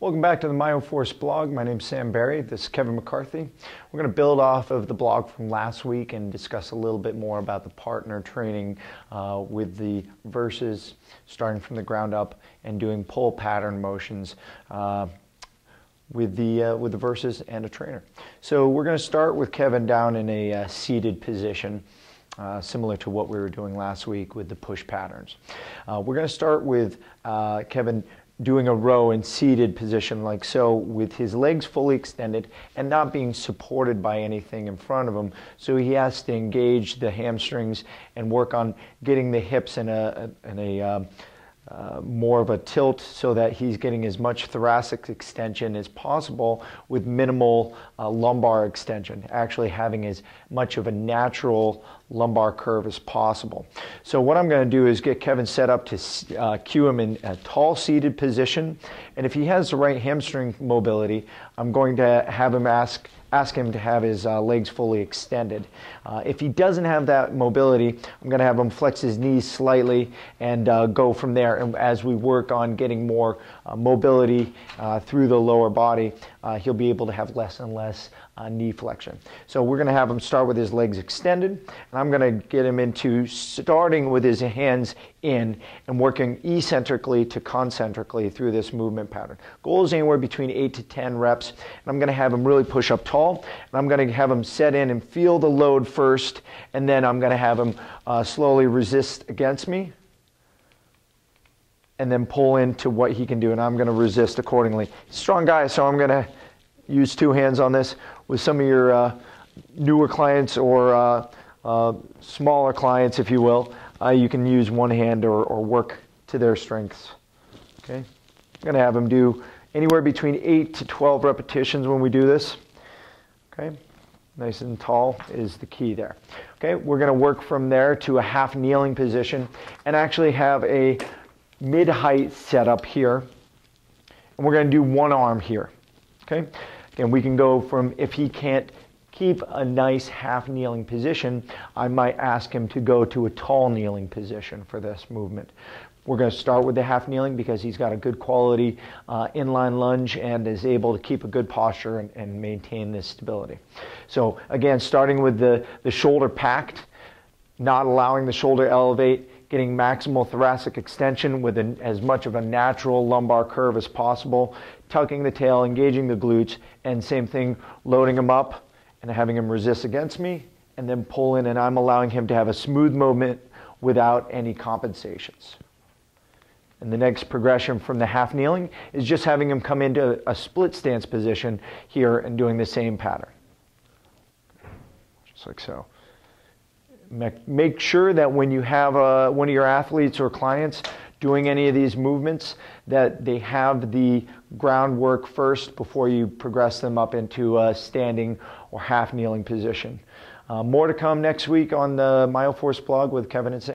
Welcome back to the Myoforce blog. My name's Sam Barry. This is Kevin McCarthy. We're going to build off of the blog from last week and discuss a little bit more about the partner training with the Versus, starting from the ground up and doing pull pattern motions with the Versus and a trainer. So we're going to start with Kevin down in a seated position, similar to what we were doing last week with the push patterns. We're going to start with Kevin doing a row in seated position like so, with his legs fully extended and not being supported by anything in front of him. So he has to engage the hamstrings and work on getting the hips in a more of a tilt so that he's getting as much thoracic extension as possible with minimal lumbar extension, actually having as much of a natural lumbar curve as possible. So what I'm going to do is get Kevin set up to cue him in a tall seated position, and if he has the right hamstring mobility, I'm going to have him ask him to have his legs fully extended. If he doesn't have that mobility, I'm going to have him flex his knees slightly and go from there. And as we work on getting more mobility through the lower body, he'll be able to have less and less knee flexion. So we're going to have him start with his legs extended, and I'm going to get him into starting with his hands in and working eccentrically to concentrically through this movement pattern. Goal is anywhere between 8 to 10 reps, and I'm going to have him really push up tall, and I'm going to have him set in and feel the load first, and then I'm going to have him slowly resist against me and then pull into what he can do, and I'm going to resist accordingly. Strong guy, so I'm going to use two hands on this. With some of your newer clients or smaller clients, if you will, you can use one hand or work to their strengths. Okay, I'm going to have them do anywhere between 8 to 12 repetitions when we do this. Okay, nice and tall is the key there. Okay, we're going to work from there to a half kneeling position and actually have a mid-height setup here. And we're going to do one arm here. Okay, and we can go from, if he can't keep a nice half kneeling position, I might ask him to go to a tall kneeling position for this movement. We're going to start with the half kneeling because he's got a good quality inline lunge and is able to keep a good posture and maintain this stability. So again, starting with the shoulder packed, not allowing the shoulder elevate, getting maximal thoracic extension with as much of a natural lumbar curve as possible, tucking the tail, engaging the glutes, and same thing, loading him up and having him resist against me, and then pull in, and I'm allowing him to have a smooth movement without any compensations. And the next progression from the half kneeling is just having him come into a split stance position here and doing the same pattern. Just like so. Make sure that when you have one of your athletes or clients doing any of these movements, that they have the groundwork first before you progress them up into a standing or half kneeling position. More to come next week on the Myoforce blog with Kevin and Sam.